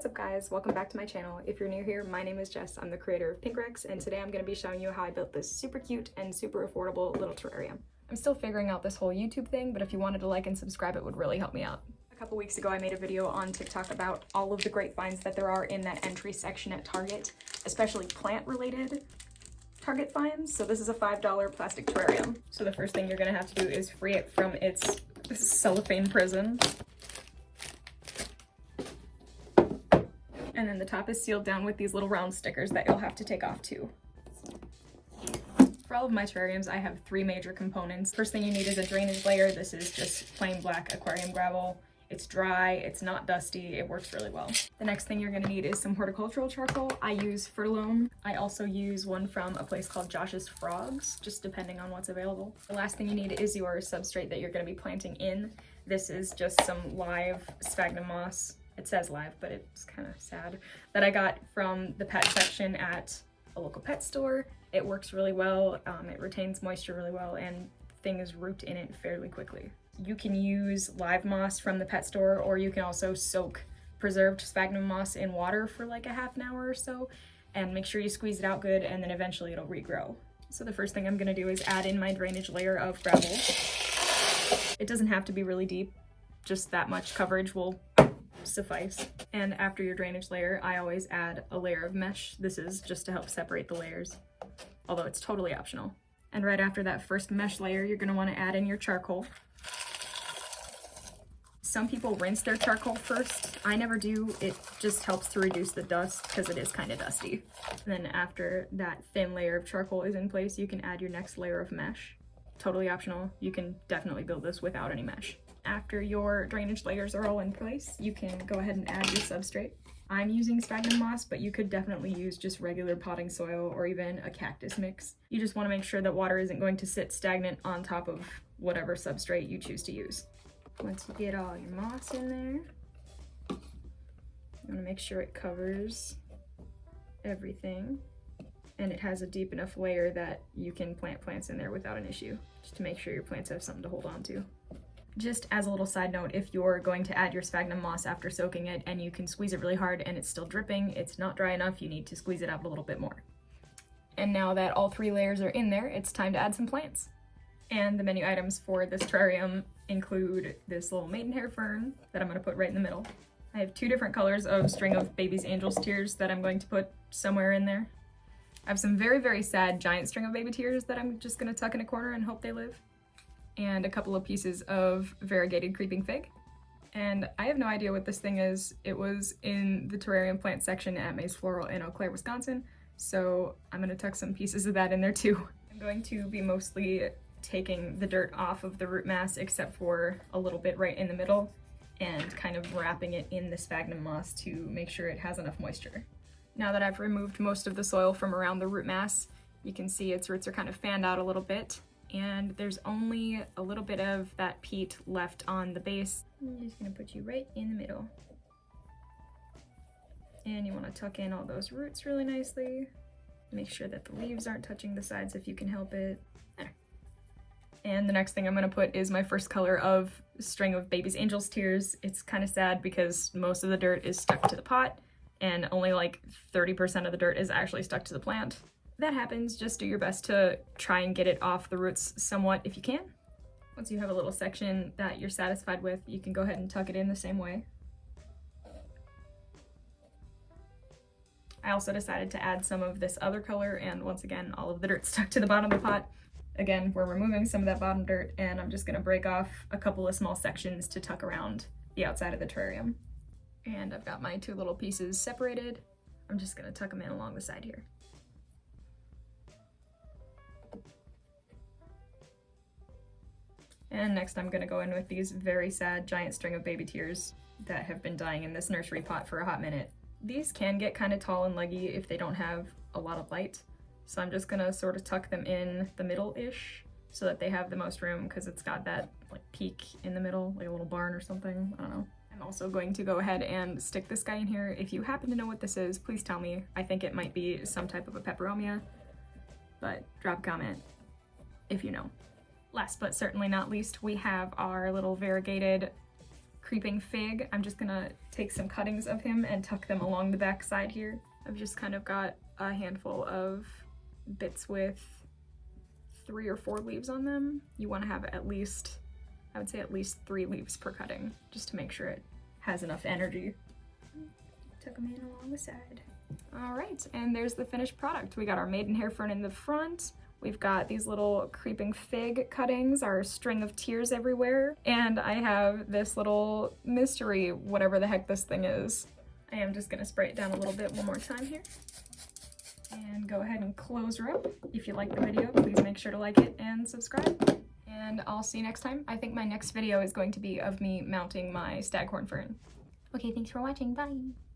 What's up guys, welcome back to my channel. If you're new here, my name is Jess, I'm the creator of PinkRex, and today I'm going to be showing you how I built this super cute and super affordable little terrarium. I'm still figuring out this whole YouTube thing, but if you wanted to like and subscribe, it would really help me out. A couple weeks ago I made a video on TikTok about all of the great finds that there are in that entry section at Target, especially plant related Target finds. So this is a $5 plastic terrarium. So the first thing you're going to have to do is free it from its cellophane prison. And then the top is sealed down with these little round stickers that you'll have to take off too. For all of my terrariums, I have three major components. First thing you need is a drainage layer. This is just plain black aquarium gravel. It's dry, it's not dusty, it works really well. The next thing you're gonna need is some horticultural charcoal. I use Furlone. I also use one from a place called Josh's Frogs, just depending on what's available. The last thing you need is your substrate that you're gonna be planting in. This is just some live sphagnum moss. It says live, but it's kind of sad, that I got from the pet section at a local pet store. It works really well, it retains moisture really well, and things root in it fairly quickly. You can use live moss from the pet store, or you can also soak preserved sphagnum moss in water for like a half an hour or so, and make sure you squeeze it out good, and then eventually it'll regrow. So the first thing I'm gonna do is add in my drainage layer of gravel. It doesn't have to be really deep, just that much coverage will suffice. And after your drainage layer, I always add a layer of mesh. This is just to help separate the layers, although it's totally optional. And right after that first mesh layer, you're gonna wanna add in your charcoal. Some people rinse their charcoal first. I never do. It just helps to reduce the dust because it is kind of dusty. And then after that thin layer of charcoal is in place, you can add your next layer of mesh. Totally optional. You can definitely build this without any mesh. After your drainage layers are all in place, you can go ahead and add your substrate. I'm using sphagnum moss, but you could definitely use just regular potting soil or even a cactus mix. You just want to make sure that water isn't going to sit stagnant on top of whatever substrate you choose to use. Once you get all your moss in there, you want to make sure it covers everything and it has a deep enough layer that you can plant plants in there without an issue, just to make sure your plants have something to hold on to. Just as a little side note, if you're going to add your sphagnum moss after soaking it and you can squeeze it really hard and it's still dripping, it's not dry enough, you need to squeeze it out a little bit more. And now that all three layers are in there, it's time to add some plants. And the menu items for this terrarium include this little maidenhair fern that I'm going to put right in the middle. I have two different colors of string of baby's angel's tears that I'm going to put somewhere in there. I have some very, very sad giant string of baby tears that I'm just going to tuck in a corner and hope they live. And a couple of pieces of variegated creeping fig. And I have no idea what this thing is. It was in the terrarium plant section at Maze Floral in Eau Claire, Wisconsin, so I'm gonna tuck some pieces of that in there too. I'm going to be mostly taking the dirt off of the root mass except for a little bit right in the middle and kind of wrapping it in the sphagnum moss to make sure it has enough moisture. Now that I've removed most of the soil from around the root mass, you can see its roots are kind of fanned out a little bit, and there's only a little bit of that peat left on the base. I'm just gonna put you right in the middle. And you wanna tuck in all those roots really nicely. Make sure that the leaves aren't touching the sides if you can help it. There. And the next thing I'm gonna put is my first color of string of baby's angel's tears. It's kind of sad because most of the dirt is stuck to the pot and only like 30% of the dirt is actually stuck to the plant. That happens, just do your best to try and get it off the roots somewhat if you can. Once you have a little section that you're satisfied with, you can go ahead and tuck it in the same way. I also decided to add some of this other color, and once again, all of the dirt stuck to the bottom of the pot. Again, we're removing some of that bottom dirt, and I'm just gonna break off a couple of small sections to tuck around the outside of the terrarium. And I've got my two little pieces separated. I'm just gonna tuck them in along the side here. And next I'm gonna go in with these very sad giant string of baby tears that have been dying in this nursery pot for a hot minute. These can get kind of tall and leggy if they don't have a lot of light. So I'm just gonna sort of tuck them in the middle-ish so that they have the most room because it's got that like peak in the middle, like a little barn or something, I don't know. I'm also going to go ahead and stick this guy in here. If you happen to know what this is, please tell me. I think it might be some type of a peperomia, but drop a comment if you know. Last but certainly not least, we have our little variegated creeping fig, I'm just gonna take some cuttings of him and tuck them along the back side here. I've just kind of got a handful of bits with 3 or 4 leaves on them. You want to have at least, I would say at least 3 leaves per cutting, just to make sure it has enough energy. Tuck them in along the side. All right, and there's the finished product. We got our maidenhair fern in the front. We've got these little creeping fig cuttings, our string of tears everywhere, and I have this little mystery, whatever the heck this thing is. I am just gonna spray it down a little bit one more time here. And go ahead and close her up. If you like the video, please make sure to like it and subscribe. And I'll see you next time. I think my next video is going to be of me mounting my staghorn fern. Okay, thanks for watching, bye!